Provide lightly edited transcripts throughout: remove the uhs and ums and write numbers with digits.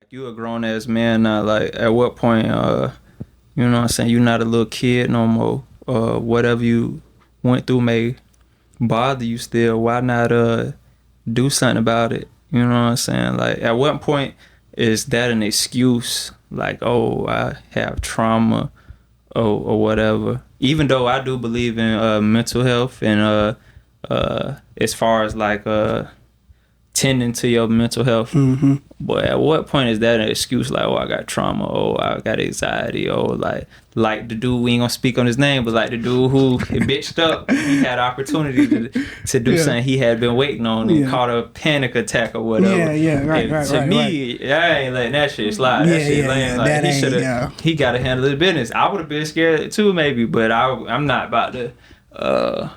You a grown ass man now. Like, at what point, you know what I'm saying? You're not a little kid no more. Whatever you went through may bother you still. Why not do something about it? You know what I'm saying? Like, at what point is that an excuse? Like, oh, I have trauma, or whatever. Even though I do believe in mental health and as far as like tending to your mental health. Mm-hmm. But at what point is that an excuse? Like, oh, I got trauma, or I got anxiety, or like the dude, we ain't gonna speak on his name, but like the dude who bitched up, he had opportunity to do something he had been waiting on and caught a panic attack or whatever. To me, I ain't letting that shit slide. That shit lame. Like, he should have, he got to handle his business. I would have been scared too, maybe, but I'm not about to.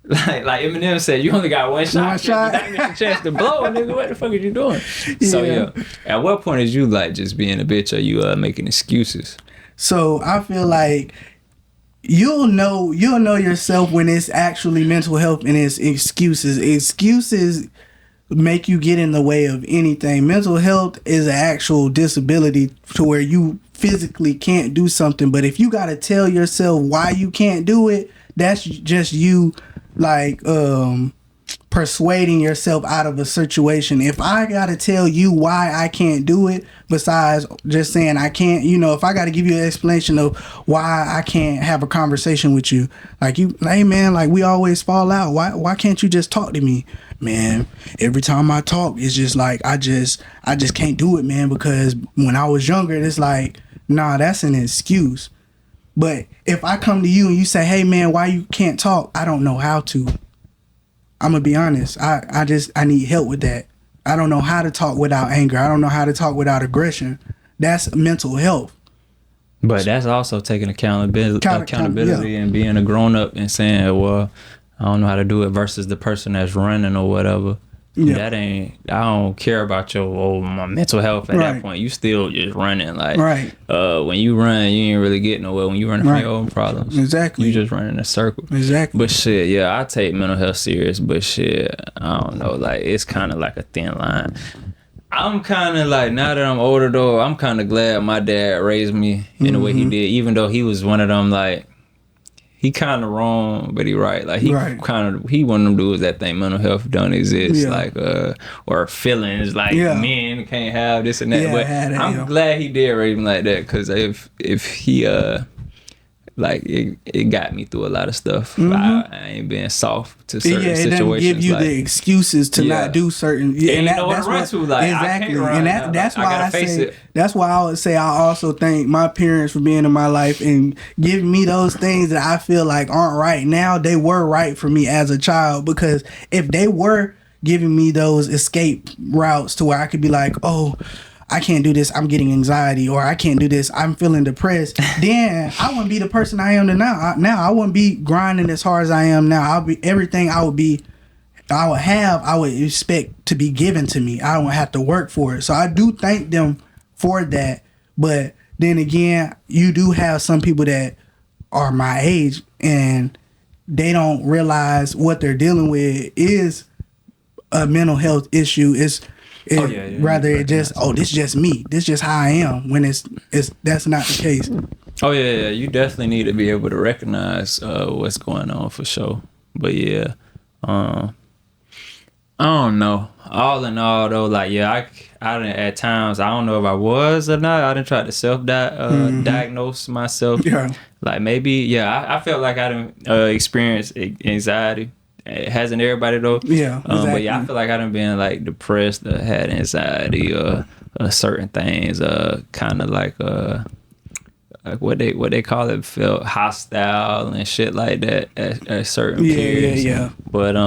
Like Eminem said, you only got one shot. You not get a chance to blow, nigga. What the fuck are you doing? So yeah, at what point is you like just being a bitch, or you making excuses? So I feel like you'll know yourself when it's actually mental health and it's excuses. Excuses make you get in the way of anything. Mental health is an actual disability to where you physically can't do something, but if you got to tell yourself why you can't do it, that's just you like persuading yourself out of a situation. If I gotta tell you why I can't do it, besides just saying I can't, if I gotta give you an explanation of why I can't have a conversation with you, like, hey man, like, we always fall out, why can't you just talk to me? Man, every time I talk, it's just like I just can't do it, man, because when I was younger, it's like, nah, that's an excuse. But if I come to you and you say, hey man, why you can't talk? I don't know how to. I'm gonna be honest. I need help with that. I don't know how to talk without anger. I don't know how to talk without aggression. That's mental health. But that's also taking accountability and being a grown up and saying, well, I don't know how to do it, versus the person that's running or whatever. Yeah. I don't care about my mental health at that point. You still just running. Like, when you run, you ain't really getting nowhere. When you running from your own problems. Exactly. You just running in a circle. Exactly. But shit, yeah, I take mental health serious, but shit, I don't know. Like, it's kind of like a thin line. I'm kind of like, now that I'm older though, I'm kind of glad my dad raised me in the way he did, even though he was one of them, like, he kind of wrong, but he right. Like, he one of them dudes that think mental health don't exist, like, or feelings, like, men can't have this and that. But I'm glad he did raise me like that, because if he like, it got me through a lot of stuff. I ain't been soft to certain situations. It doesn't give you the excuses to not do certain. And that's what exactly, and that's why I say that's why I would say I also thank my parents for being in my life and giving me those things that I feel like aren't right now. They were right for me as a child, because if they were giving me those escape routes to where I could be like, oh, I can't do this, I'm getting anxiety, or I can't do this, I'm feeling depressed, then I wouldn't be the person I am now. I wouldn't be grinding as hard as I am now. I'll be everything I would expect to be given to me. I don't have to work for it. So I do thank them for that. But then again, you do have some people that are my age and they don't realize what they're dealing with is a mental health issue. Rather this just me. This just how I am. When it's that's not the case. Oh yeah. You definitely need to be able to recognize what's going on for sure. But yeah, I don't know. All in all though, like, yeah, I didn't, at times, I don't know if I was or not. I didn't try to diagnose myself. Yeah. Like, maybe, I felt like I didn't experience anxiety. Hasn't everybody though? Yeah, exactly. But yeah, I feel like I done been like depressed or had anxiety or certain things, kind of like what they call it, felt hostile and shit like that at certain periods. Yeah. But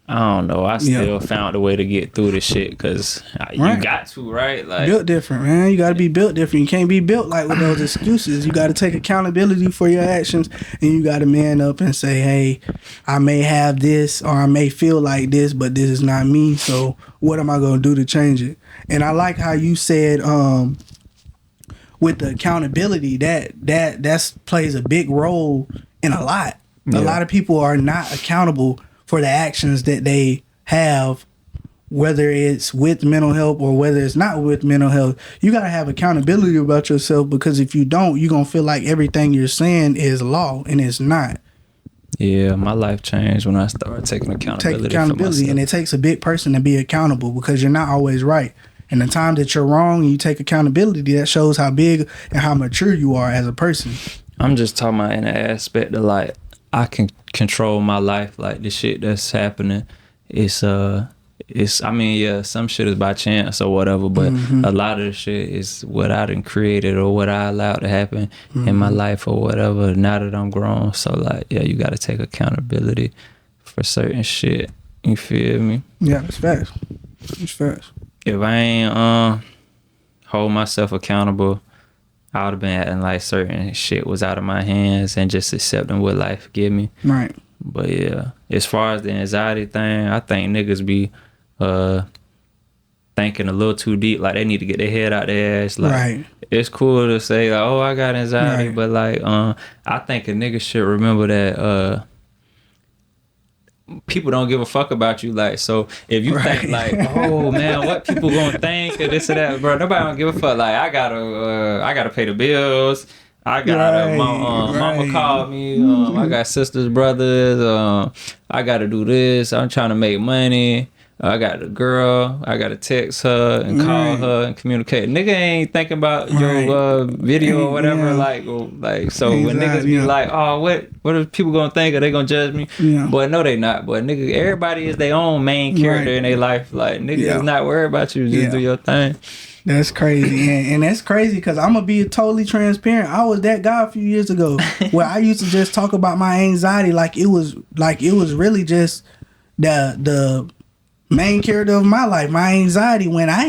I don't know. I still found a way to get through the shit, because you got to, right? Like, built different, man. You got to be built different. You can't be built like with those excuses. You got to take accountability for your actions, and you got to man up and say, hey, I may have this, or I may feel like this, but this is not me. So what am I going to do to change it? And I like how you said with the accountability, that plays a big role in a lot. Yeah. A lot of people are not accountable for the actions that they have whether it's with mental health or whether it's not with mental health, you got to have accountability about yourself, because if you don't, you're going to feel like everything you're saying is law, and it's not. Yeah, my life changed when I started taking accountability for myself. And it takes a big person to be accountable, because you're not always right. And the time that you're wrong and you take accountability, that shows how big and how mature you are as a person. I'm just talking about in the aspect of like, I can control my life. Like the shit that's happening, I mean, yeah, some shit is by chance or whatever, but a lot of the shit is what I done created or what I allowed to happen in my life or whatever, now that I'm grown. So, like, yeah, you got to take accountability for certain shit. You feel me? Yeah, that's facts. That's facts. If I ain't hold myself accountable, I would have been acting like certain shit was out of my hands and just accepting what life give me. Right. But yeah, as far as the anxiety thing, I think niggas be thinking a little too deep. Like they need to get their head out their ass. Like right. It's cool to say like, oh, I got anxiety, right. But like I think a nigga should remember that people don't give a fuck about you. Like, so if you right. think like, oh man, what people gonna think or this or that, bro, nobody don't give a fuck. Like I gotta pay the bills. I got right, mama called me. I got sisters, brothers. I gotta do this. I'm trying to make money. I got a girl. I gotta text her and call her and communicate. Nigga ain't thinking about your video or whatever. Yeah. Like so exactly, when niggas be like, oh, what are people gonna think? Are they gonna judge me? Yeah. But no, they not. But nigga, everybody is their own main character in their life. Like niggas is not worried about you. Just do your thing. That's crazy, and that's crazy because I'm gonna be totally transparent. I was that guy a few years ago where I used to just talk about my anxiety like it was really just the main character of my life. My anxiety, when I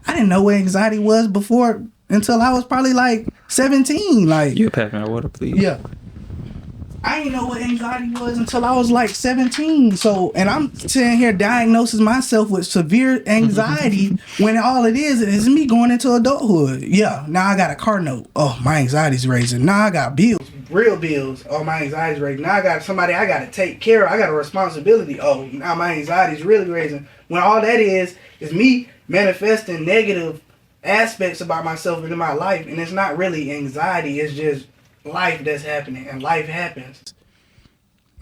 didn't know what anxiety was before until I was probably like 17. Like, you pass me my water, please. Yeah. I didn't know what anxiety was until I was like 17. So, and I'm sitting here diagnosing myself with severe anxiety when all it is me going into adulthood. Yeah, now I got a car note. Oh, my anxiety's raising. Now I got bills, real bills. Oh, my anxiety's raising. Now I got somebody I got to take care of. I got a responsibility. Oh, now my anxiety's really raising. When all that is me manifesting negative aspects about myself into my life. And it's not really anxiety. It's just life that's happening, and life happens.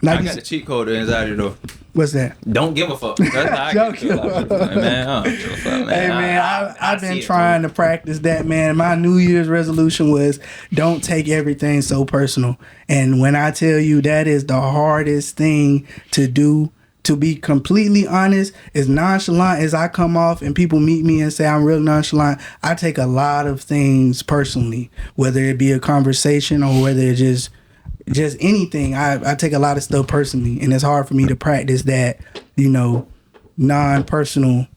Like I got the cheat code to anxiety though. What's that? Don't give a fuck. That's how I get to man. I don't give a fuck, man. Hey man, I've been trying to practice that, man. My New Year's resolution was don't take everything so personal. And when I tell you that is the hardest thing to do, to be completely honest, as nonchalant as I come off and people meet me and say I'm real nonchalant, I take a lot of things personally, whether it be a conversation or whether it's just anything. I take a lot of stuff personally, and it's hard for me to practice that, non-personal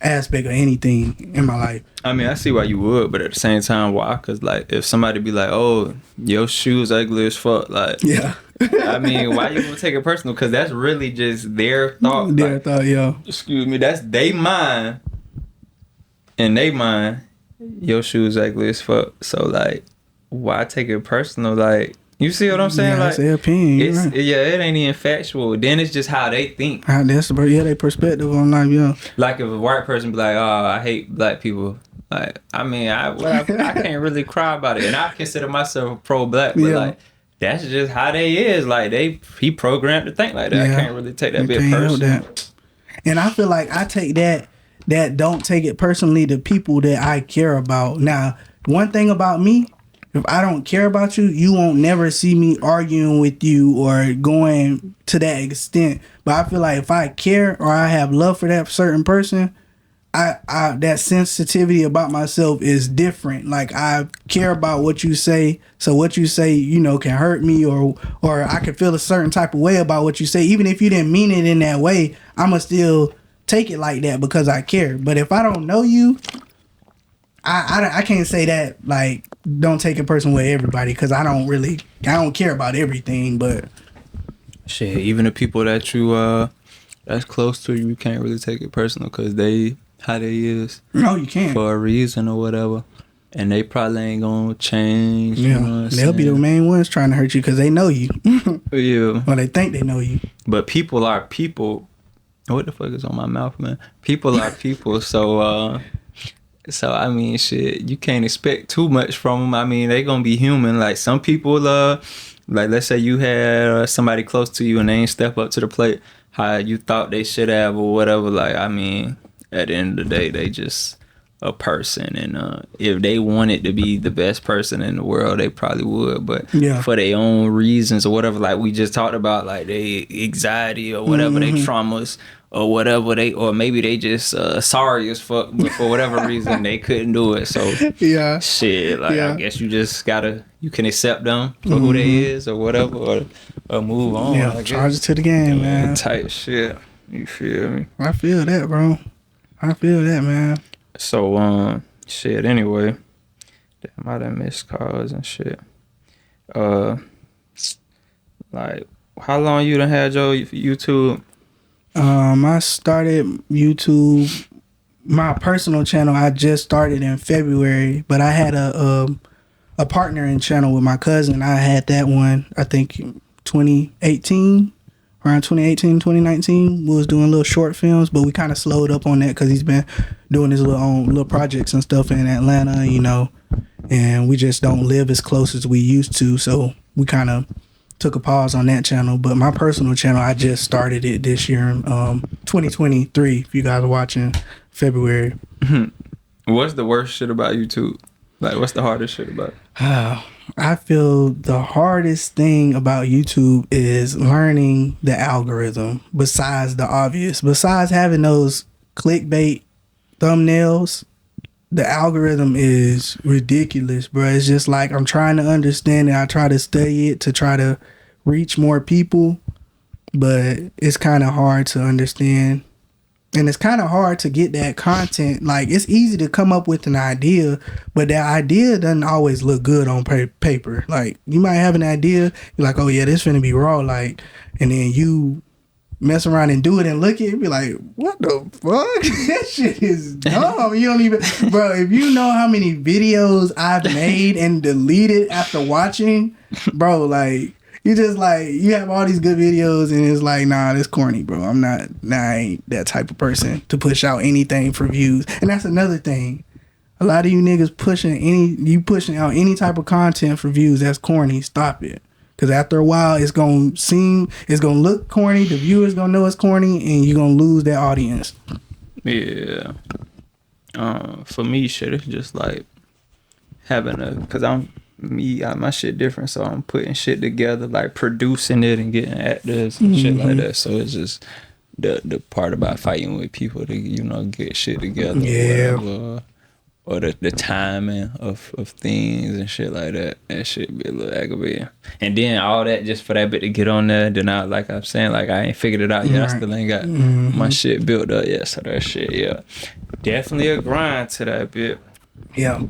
aspect of anything in my life. I mean, I see why you would, but at the same time, why? Because like, if somebody be like, "Oh, your shoes ugly as fuck," like, yeah. I mean, why you gonna take it personal? Because that's really just their thought. Their thought, yeah. Excuse me, that's they mind. In they mind, your shoes ugly as fuck. So like, why take it personal? Like, you see what I'm saying? Yeah, like, that's their opinion. It's, yeah, it ain't even factual. Then it's just how they think. That's their perspective on life, yeah. Like if a white person be like, "Oh, I hate black people." Like, I mean, I can't really cry about it, and I consider myself pro-black, but like, that's just how they is. Like he programmed to think like that. Yeah. I can't really take that bit personal. And I feel like I take that don't take it personally to people that I care about. Now, one thing about me, if I don't care about you, you won't never see me arguing with you or going to that extent. But I feel like if I care or I have love for that certain person, I that sensitivity about myself is different. Like I care about what you say, so what you say, can hurt me or I can feel a certain type of way about what you say. Even if you didn't mean it in that way, I'ma still take it like that because I care. But if I don't know you, I can't say that, like, don't take it personal with everybody, because I don't care about everything. But shit, even the people that you that's close to you can't really take it personal because they how they is. No, you can't. For a reason or whatever. And they probably ain't gonna change. Yeah, they'll be the main ones trying to hurt you because they know you. Yeah. Or they think they know you. But people are people what the fuck is on my mouth, man? People are people, so I mean, shit, you can't expect too much from them. I mean, they gonna be human. Like some people, like let's say you had somebody close to you and they ain't step up to the plate how you thought they should have or whatever. Like, I mean, at the end of the day, they just a person, and if they wanted to be the best person in the world, they probably would. But for their own reasons or whatever, like we just talked about, like they anxiety or whatever, they traumas or whatever, or maybe they just sorry as fuck, but for whatever reason they couldn't do it. So shit, like I guess you just you can accept them for who they is or whatever, or move on. Yeah, charge it to the game, man. Type shit. You feel me? I feel that, bro. I feel that, man. So shit. Anyway, damn, I done missed calls and shit. Like, how long you done had your YouTube? I started YouTube, my personal channel. I just started in February, but I had a partnering channel with my cousin. I had that one, I think, 2018. Around 2018, 2019, we was doing little short films, but we kind of slowed up on that because he's been doing his little projects and stuff in Atlanta, you know, and we just don't live as close as we used to, so we kind of took a pause on that channel. But my personal channel, I just started it this year, 2023, if you guys are watching, February. What's the worst shit about YouTube? Like, what's the hardest shit about it? I feel the hardest thing about YouTube is learning the algorithm, besides the obvious. Besides having those clickbait thumbnails, the algorithm is ridiculous, bro. It's just like I'm trying to understand it. I try to study it to try to reach more people, but it's kind of hard to understand. And it's kind of hard to get that content. Like, it's easy to come up with an idea, but that idea doesn't always look good on paper. Like, you might have an idea, you're like, oh yeah, this finna be raw, like, and then you mess around and do it and look at it and be like, what the fuck? That shit is dumb. You don't even, bro, if you know how many videos I've made and deleted after watching, bro, like, you just like, you have all these good videos and it's like, nah, this corny, bro. I ain't that type of person to push out anything for views. And that's another thing. A lot of you niggas pushing out any type of content for views, that's corny. Stop it. Because after a while, it's going to look corny. The viewers going to know it's corny and you're going to lose that audience. Yeah. For me, shit, it's just like because my shit different, so I'm putting shit together, like producing it and getting actors and shit like that. So it's just the part about fighting with people to, you know, get shit together. Yeah. Or the timing of things and shit like that. That shit be a little aggravating. And then all that just for that bit to get on there. Then like I'm saying, like I ain't figured it out yet. I still ain't got my shit built up yet. So that shit, yeah, definitely a grind to that bit. Yeah,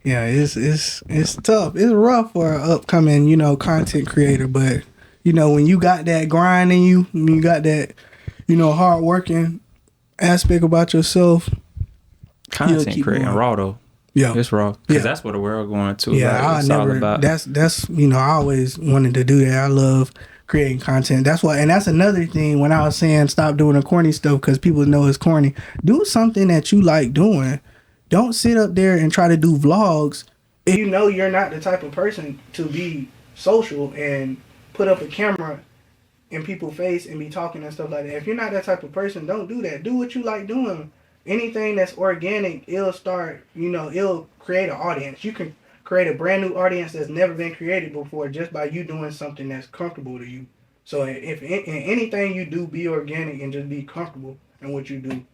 it's tough. It's rough for an upcoming, you know, content creator. But you know, when you got that grind in you, when you got that, you know, hard working aspect about yourself, content creating raw though. Yeah, it's raw because that's what the world going to. Yeah, like, all about. That's you know, I always wanted to do that. I love creating content. That's why, and that's another thing when I was saying stop doing the corny stuff because people know it's corny. Do something that you like doing. Don't sit up there and try to do vlogs if you know you're not the type of person to be social and put up a camera in people's face and be talking and stuff like that. If you're not that type of person, don't do that. Do what you like doing. Anything that's organic, it'll create an audience. You can create a brand new audience that's never been created before just by you doing something that's comfortable to you. So if in anything you do, be organic and just be comfortable in what you do.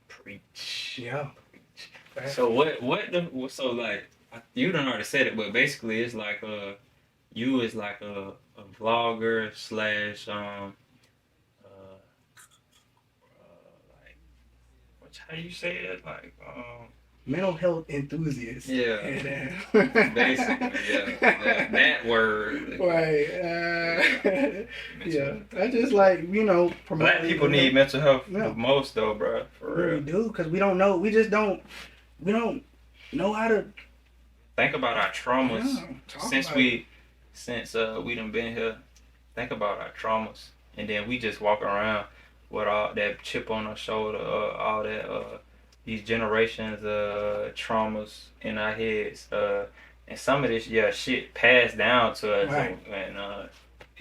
Preach. Yeah. So so like you done already said it, but basically it's like you is like a vlogger slash like how you say it, like mental health enthusiast. Yeah. Basically, yeah. That word. Right. Yeah. I just like, you know, Black people need mental health the most though, bro. For real. We do, because we don't know. We don't know how to think about our traumas. Since we done been here. Think about our traumas, and then we just walk around with all that chip on our shoulder, all that these generations traumas in our heads, and some of this shit passed down to us, Right. and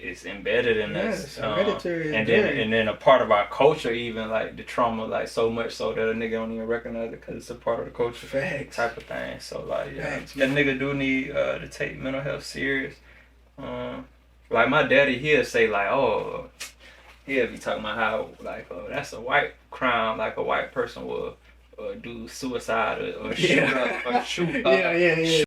it's embedded in us. Hereditary. And then a part of our culture, even like the trauma, like so much so that a nigga don't even recognize it because it's a part of the culture. Facts. Type of thing. So like, Facts. that nigga do need to take mental health serious. Like my daddy, he'll say like, oh, he'll be talking about how like, that's a white crime, like a white person will do suicide or shoot up, Yeah.